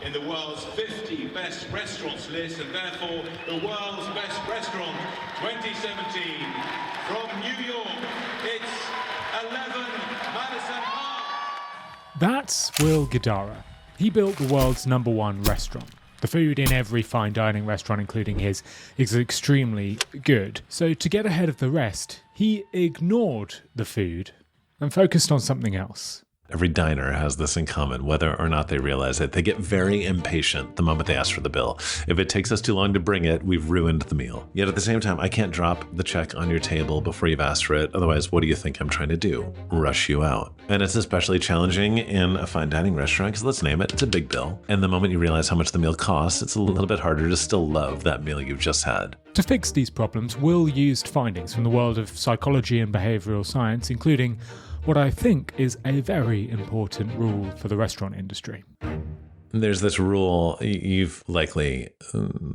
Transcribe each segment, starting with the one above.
in the world's 50 best restaurants list, and therefore the world's best restaurant 2017 from New York, it's 11 Madison Park. That's Will Guidara. He built the world's #1 restaurant. The food in every fine dining restaurant, including his, is extremely good. So to get ahead of the rest, he ignored the food and focused on something else. Every diner has this in common, whether or not they realize it. They get very impatient the moment they ask for the bill. If it takes us too long to bring it, we've ruined the meal. Yet at the same time, I can't drop the check on your table before you've asked for it. Otherwise, what do you think I'm trying to do? Rush you out. And it's especially challenging in a fine dining restaurant because, let's name it, it's a big bill. And the moment you realize how much the meal costs, it's a little bit harder to still love that meal you've just had. To fix these problems, Will used findings from the world of psychology and behavioural science, including what I think is a very important rule for the restaurant industry. There's this rule, you've likely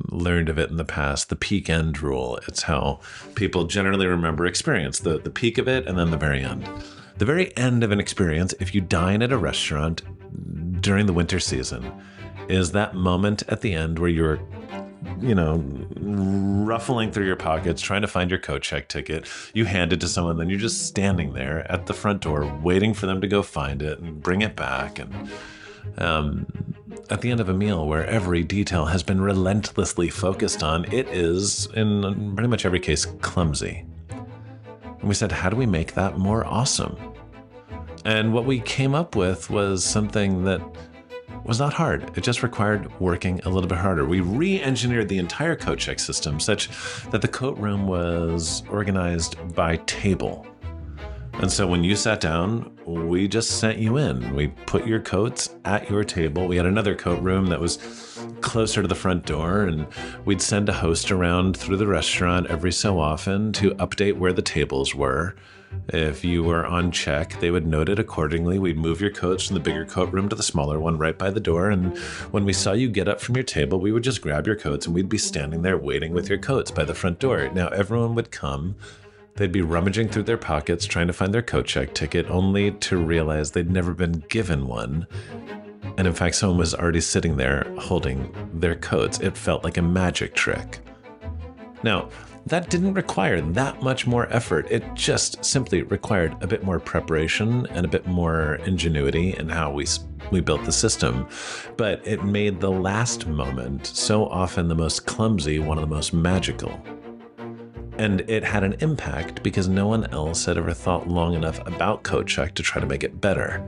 learned of it in the past, the peak end rule. It's how people generally remember experience, the peak of it and then the very end. The very end of an experience, if you dine at a restaurant during the winter season, is that moment at the end where you're ruffling through your pockets, trying to find your coat check ticket. You hand it to someone, then you're just standing there at the front door, waiting for them to go find it and bring it back. And at the end of a meal where every detail has been relentlessly focused on, it is, in pretty much every case, clumsy. And we said, how do we make that more awesome? And what we came up with was something that was not hard. It just required working a little bit harder. We re-engineered the entire coat check system such that the coat room was organized by table. And so when you sat down, we just sent you in. We put your coats at your table. We had another coat room that was closer to the front door, and we'd send a host around through the restaurant every so often to update where the tables were. If you were on check, they would note it accordingly. We'd move your coats from the bigger coat room to the smaller one right by the door. And when we saw you get up from your table, we would just grab your coats and we'd be standing there waiting with your coats by the front door. Now everyone would come. They'd be rummaging through their pockets trying to find their coat check ticket, only to realize they'd never been given one. And in fact, someone was already sitting there holding their coats. It felt like a magic trick. Now, that didn't require that much more effort. It just simply required a bit more preparation and a bit more ingenuity in how we built the system. But it made the last moment, so often the most clumsy, one of the most magical. And it had an impact because no one else had ever thought long enough about coat check to try to make it better.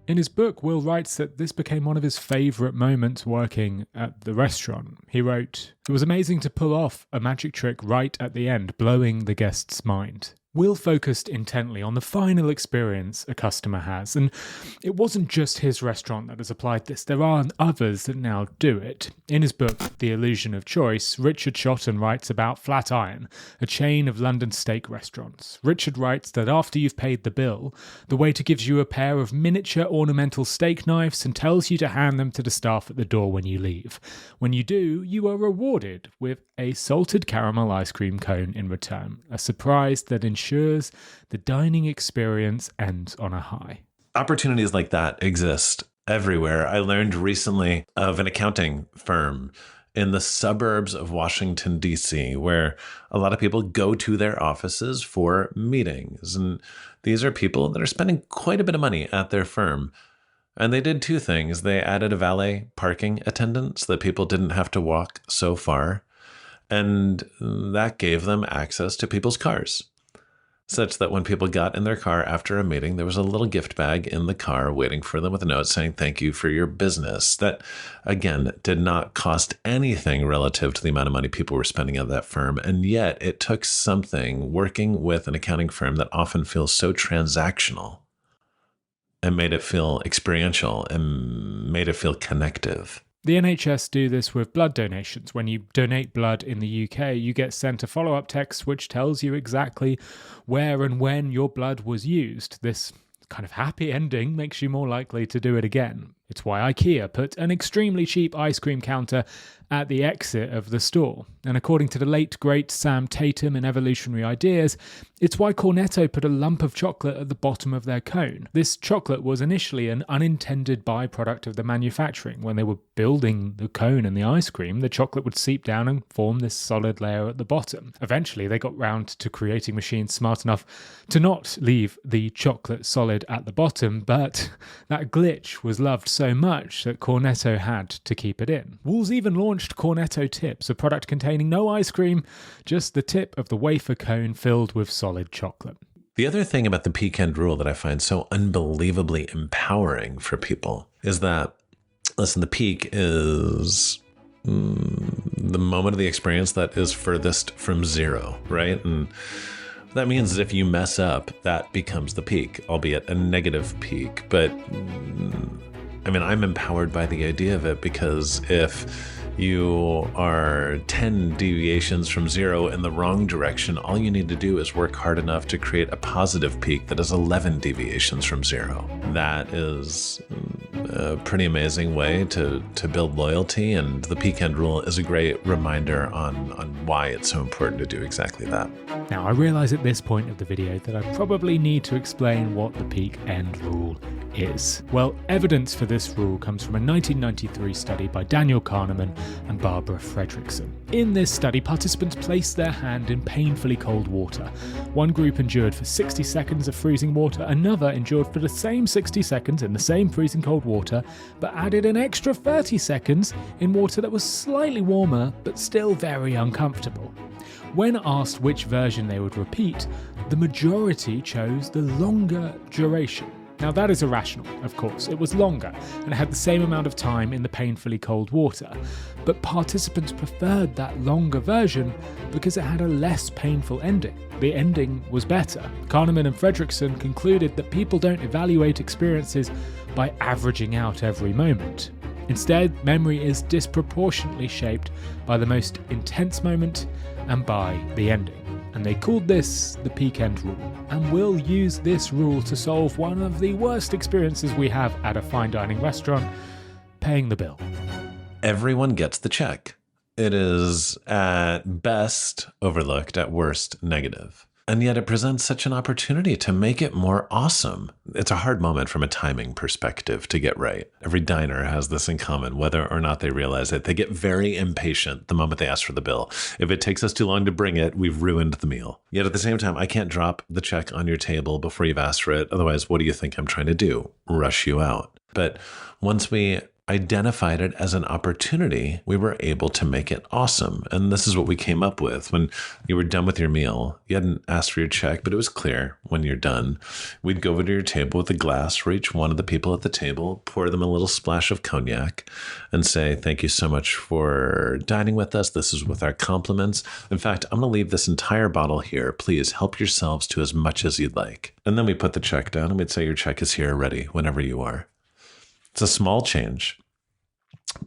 In his book, Will writes that this became one of his favourite moments working at the restaurant. He wrote, "It was amazing to pull off a magic trick right at the end, blowing the guest's mind." Will focused intently on the final experience a customer has, and it wasn't just his restaurant that has applied this. There are others that now do it. In his book, The Illusion of Choice, Richard Shotton writes about Flatiron, a chain of London steak restaurants. Richard writes that after you've paid the bill, the waiter gives you a pair of miniature ornamental steak knives and tells you to hand them to the staff at the door when you leave. When you do, you are rewarded with a salted caramel ice cream cone in return, a surprise that ensures the dining experience ends on a high. Opportunities like that exist everywhere. I learned recently of an accounting firm in the suburbs of Washington, D.C., where a lot of people go to their offices for meetings. And these are people that are spending quite a bit of money at their firm. And they did two things. They added a valet parking attendant so that people didn't have to walk so far. And that gave them access to people's cars, such that when people got in their car after a meeting, there was a little gift bag in the car waiting for them with a note saying, "Thank you for your business." That, again, did not cost anything relative to the amount of money people were spending at that firm. And yet it took something working with an accounting firm that often feels so transactional and made it feel experiential and made it feel connective. The NHS do this with blood donations. When you donate blood in the UK, you get sent a follow-up text which tells you exactly where and when your blood was used. This kind of happy ending makes you more likely to do it again. It's why IKEA put an extremely cheap ice cream counter at the exit of the store. And according to the late great Sam Tatum in Evolutionary Ideas, it's why Cornetto put a lump of chocolate at the bottom of their cone. This chocolate was initially an unintended byproduct of the manufacturing. When they were building the cone and the ice cream, the chocolate would seep down and form this solid layer at the bottom. Eventually, they got round to creating machines smart enough to not leave the chocolate solid at the bottom, but that glitch was loved so much that Cornetto had to keep it in. Wool's even launched Cornetto Tips, a product containing no ice cream, just the tip of the wafer cone filled with solid chocolate. The other thing about the peak end rule that I find so unbelievably empowering for people is that, listen, the peak is the moment of the experience that is furthest from zero, right? And that means that if you mess up, that becomes the peak, albeit a negative peak. But I mean, I'm empowered by the idea of it, because if you are 10 deviations from zero in the wrong direction, all you need to do is work hard enough to create a positive peak that is 11 deviations from zero. That is a pretty amazing way to build loyalty, and the peak end rule is a great reminder on why it's so important to do exactly that. Now, I realise at this point of the video that I probably need to explain what the peak end rule is. Well, evidence for this rule comes from a 1993 study by Daniel Kahneman and Barbara Fredrickson. In this study, participants placed their hand in painfully cold water. One group endured for 60 seconds of freezing water, another endured for the same 60 seconds in the same freezing cold water, but added an extra 30 seconds in water that was slightly warmer, but still very uncomfortable. When asked which version they would repeat, the majority chose the longer duration. Now that is irrational, of course. It was longer and had the same amount of time in the painfully cold water, but participants preferred that longer version because it had a less painful ending. The ending was better. Kahneman and Fredrickson concluded that people don't evaluate experiences by averaging out every moment. Instead, memory is disproportionately shaped by the most intense moment and by the ending. And they called this the peak end rule. And we'll use this rule to solve one of the worst experiences we have at a fine dining restaurant, paying the bill. Everyone gets the check. It is at best overlooked, at worst negative. And yet it presents such an opportunity to make it more awesome. It's a hard moment from a timing perspective to get right. Every diner has this in common, whether or not they realize it. They get very impatient the moment they ask for the bill. If it takes us too long to bring it, we've ruined the meal. Yet at the same time, I can't drop the check on your table before you've asked for it. Otherwise, what do you think I'm trying to do? Rush you out. But once we identified it as an opportunity, we were able to make it awesome. And this is what we came up with. When you were done with your meal, you hadn't asked for your check, but it was clear when you're done. We'd go over to your table with a glass for each one of the people at the table, pour them a little splash of cognac, and say, thank you so much for dining with us. This is with our compliments. In fact, I'm going to leave this entire bottle here. Please help yourselves to as much as you'd like. And then we put the check down and we'd say, your check is here ready whenever you are. It's a small change,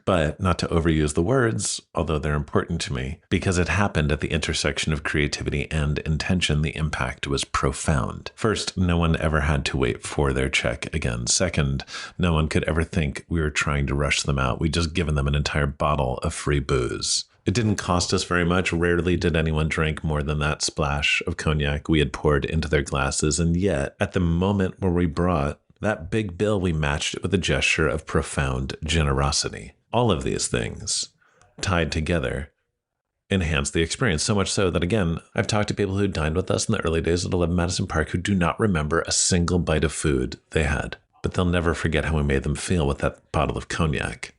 but not to overuse the words, although they're important to me, because it happened at the intersection of creativity and intention. The impact was profound. First, no one ever had to wait for their check again. Second, no one could ever think we were trying to rush them out. We'd just given them an entire bottle of free booze. It didn't cost us very much. Rarely did anyone drink more than that splash of cognac we had poured into their glasses. And yet, at the moment where we brought that big bill, we matched it with a gesture of profound generosity. All of these things tied together enhance the experience, so much so that, again, I've talked to people who dined with us in the early days at 11 Madison Park who do not remember a single bite of food they had, but they'll never forget how we made them feel with that bottle of cognac.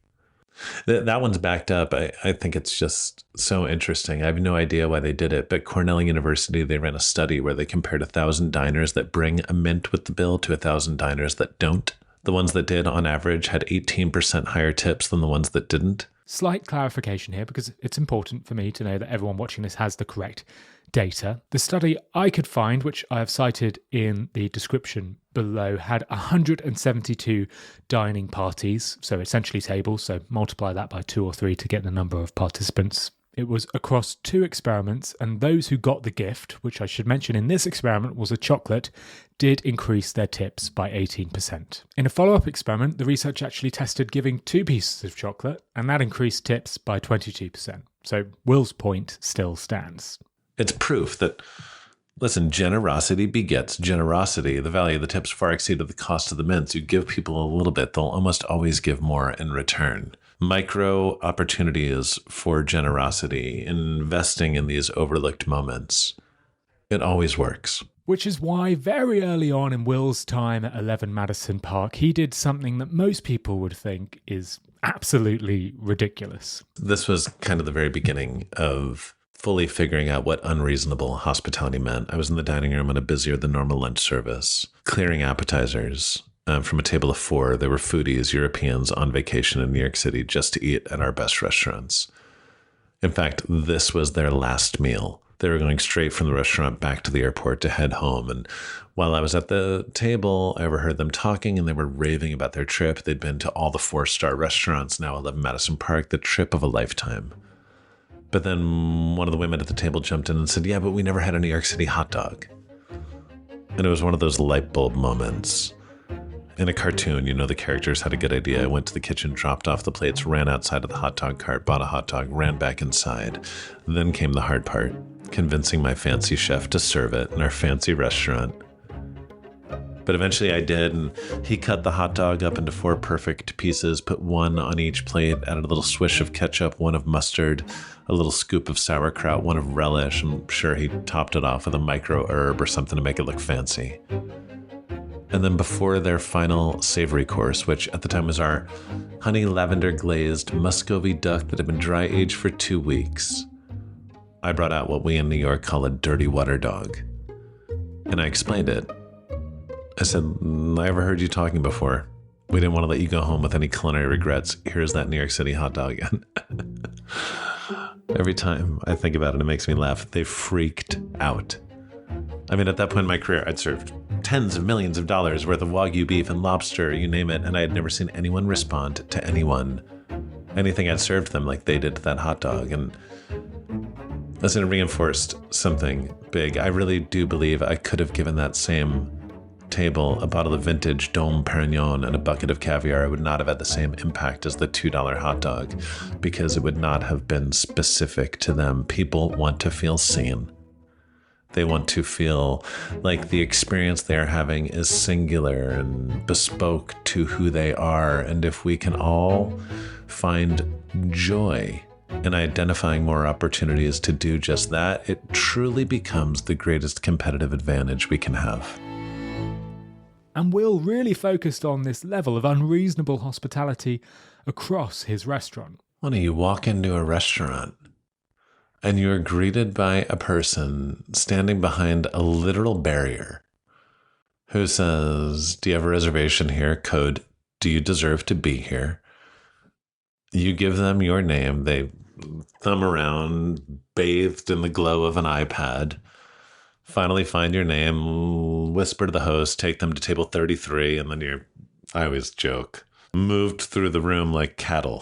That one's backed up. I think it's just so interesting. I have no idea why they did it, but Cornell University, they ran a study where they compared 1,000 diners that bring a mint with the bill to 1,000 diners that don't. The ones that did, on average, had 18% higher tips than the ones that didn't. Slight clarification here, because it's important for me to know that everyone watching this has the correct data. The study I could find, which I have cited in the description below, had 172 dining parties, so essentially tables, so multiply that by 2 or 3 to get the number of participants It was across 2 experiments, and those who got the gift, which I should mention in this experiment was a chocolate, did increase their tips by 18%. In a follow-up experiment, the research actually tested giving 2 pieces of chocolate, and that increased tips by 22%. So Will's point still stands. It's proof that, listen, generosity begets generosity. The value of the tips far exceeded the cost of the mints. You give people a little bit, they'll almost always give more in return. Micro opportunities for generosity, investing in these overlooked moments. It always works. Which is why very early on in Will's time at 11 Madison Park, he did something that most people would think is absolutely ridiculous. This was kind of the very beginning of fully figuring out what unreasonable hospitality meant. I was in the dining room on a busier than normal lunch service, clearing appetizers. From a table of 4, they were foodies, Europeans on vacation in New York City just to eat at our best restaurants. In fact, this was their last meal. They were going straight from the restaurant back to the airport to head home. And while I was at the table, I overheard them talking, and they were raving about their trip. They'd been to all the 4-star restaurants, now 11 Madison Park, the trip of a lifetime. But then one of the women at the table jumped in and said, yeah, but we never had a New York City hot dog. And it was one of those light bulb moments. In a cartoon, the characters had a good idea. I went to the kitchen, dropped off the plates, ran outside of the hot dog cart, bought a hot dog, ran back inside. Then came the hard part, convincing my fancy chef to serve it in our fancy restaurant. But eventually I did, and he cut the hot dog up into 4 perfect pieces, put 1 on each plate, added a little swish of ketchup, 1 of mustard, a little scoop of sauerkraut, 1 of relish. I'm sure he topped it off with a micro herb or something to make it look fancy. And then before their final savory course, which at the time was our honey lavender glazed Muscovy duck that had been dry aged for 2 weeks, I brought out what we in New York call a dirty water dog. And I explained it. I said, I ever heard you talking before. We didn't want to let you go home with any culinary regrets. Here's that New York City hot dog again. Every time I think about it, it makes me laugh. They freaked out. I mean, at that point in my career, I'd served tens of millions of dollars worth of Wagyu beef and lobster, you name it, and I had never seen anyone respond to anything I'd served them like they did to that hot dog. And listen, it reinforced something big. I really do believe I could have given that same table a bottle of vintage Dom Perignon and a bucket of caviar. It would not have had the same impact as the $2 hot dog because it would not have been specific to them. People want to feel seen. They want to feel like the experience they're having is singular and bespoke to who they are. And if we can all find joy in identifying more opportunities to do just that, it truly becomes the greatest competitive advantage we can have. And Will really focused on this level of unreasonable hospitality across his restaurant. When you walk into a restaurant and you are greeted by a person standing behind a literal barrier who says, do you have a reservation here? Code, do you deserve to be here? You give them your name. They thumb around, bathed in the glow of an iPad, finally find your name, whisper to the host, take them to table 33, and then I always joke, moved through the room like cattle,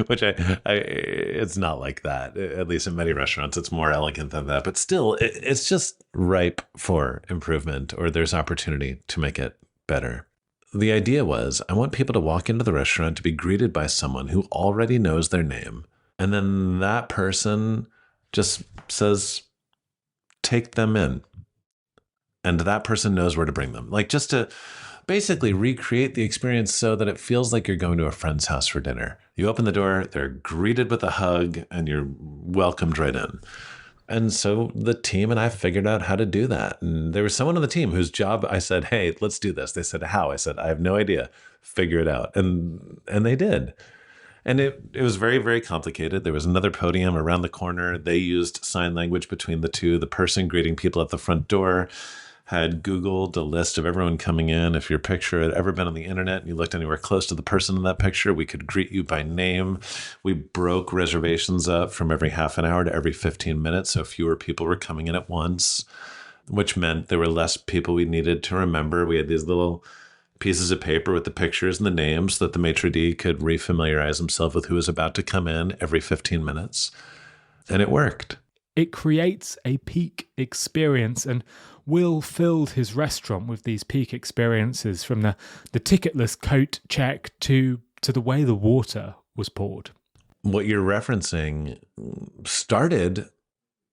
which it's not like that. At least in many restaurants, it's more elegant than that. But still, it's just ripe for improvement, or there's opportunity to make it better. The idea was, I want people to walk into the restaurant to be greeted by someone who already knows their name. And then that person just says, take them in. And that person knows where to bring them. Like, just to basically recreate the experience so that it feels like you're going to a friend's house for dinner. You open the door, they're greeted with a hug, and you're welcomed right in. And so the team and I figured out how to do that. And there was someone on the team whose job I said, hey, let's do this. They said, how? I said, I have no idea. Figure it out. And they did. And it was very, very complicated. There was another podium around the corner. They used sign language between the two. The person greeting people at the front door had Googled a list of everyone coming in. If your picture had ever been on the internet and you looked anywhere close to the person in that picture, we could greet you by name. We broke reservations up from every half an hour to every 15 minutes, so fewer people were coming in at once, which meant there were less people we needed to remember. We had these little pieces of paper with the pictures and the names so that the maitre d' could refamiliarize himself with who was about to come in every 15 minutes. And it worked. It creates a peak experience, and Will filled his restaurant with these peak experiences, from the ticketless coat check to the way the water was poured. What you're referencing started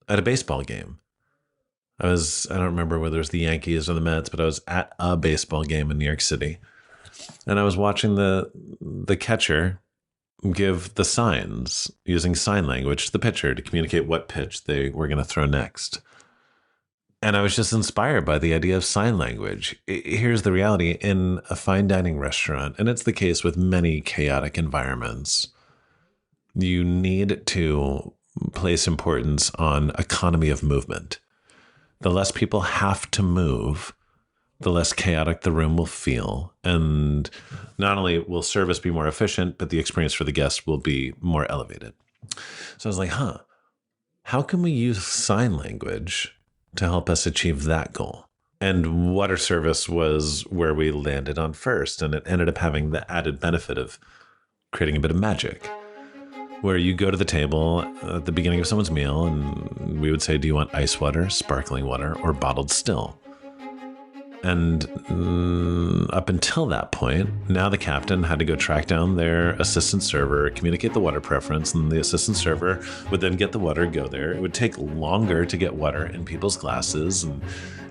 at a baseball game. I don't remember whether it was the Yankees or the Mets, but I was at a baseball game in New York City. And I was watching the catcher give the signs using sign language to the pitcher to communicate what pitch they were going to throw next. And I was just inspired by the idea of sign language. Here's the reality in a fine dining restaurant, and it's the case with many chaotic environments. You need to place importance on economy of movement. The less people have to move, the less chaotic the room will feel. And not only will service be more efficient, but the experience for the guests will be more elevated. So I was like, how can we use sign language to help us achieve that goal? And water service was where we landed on first. And it ended up having the added benefit of creating a bit of magic, where you go to the table at the beginning of someone's meal and we would say, do you want ice water, sparkling water, or bottled still? And up until that point, now the captain had to go track down their assistant server, communicate the water preference, and the assistant server would then get the water, go there. It would take longer to get water in people's glasses. And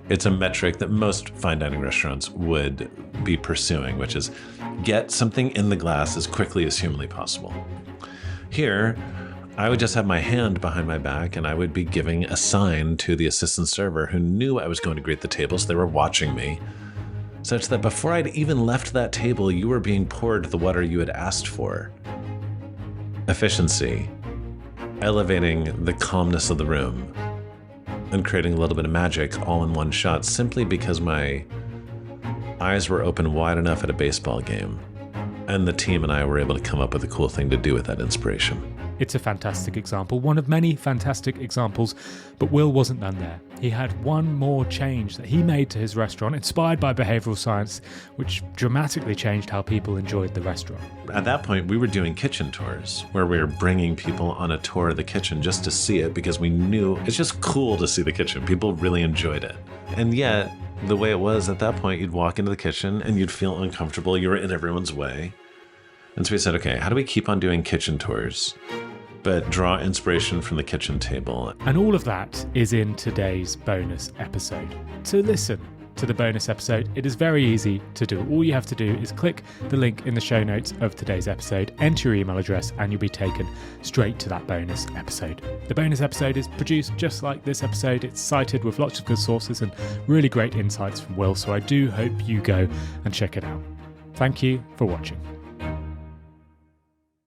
it's a metric that most fine dining restaurants would be pursuing, which is get something in the glass as quickly as humanly possible. Here, I would just have my hand behind my back and I would be giving a sign to the assistant server who knew I was going to greet the table, so they were watching me, such that before I'd even left that table, you were being poured the water you had asked for. Efficiency, elevating the calmness of the room, and creating a little bit of magic all in one shot, simply because my eyes were open wide enough at a baseball game. And the team and I were able to come up with a cool thing to do with that inspiration. It's a fantastic example, one of many fantastic examples, but Will wasn't done there. He had one more change that he made to his restaurant, inspired by behavioural science, which dramatically changed how people enjoyed the restaurant. At that point, we were doing kitchen tours, where we were bringing people on a tour of the kitchen just to see it, because we knew it's just cool to see the kitchen. People really enjoyed it. And yet, the way it was at that point, you'd walk into the kitchen and you'd feel uncomfortable. You were in everyone's way. And so we said, okay, how do we keep on doing kitchen tours, but draw inspiration from the kitchen table? And all of that is in today's bonus episode. To listen to the bonus episode, it is very easy to do. All you have to do is click the link in the show notes of today's episode, enter your email address, and you'll be taken straight to that bonus episode. The bonus episode is produced just like this episode. It's cited with lots of good sources and really great insights from Will, so I do hope you go and check it out. Thank you for watching.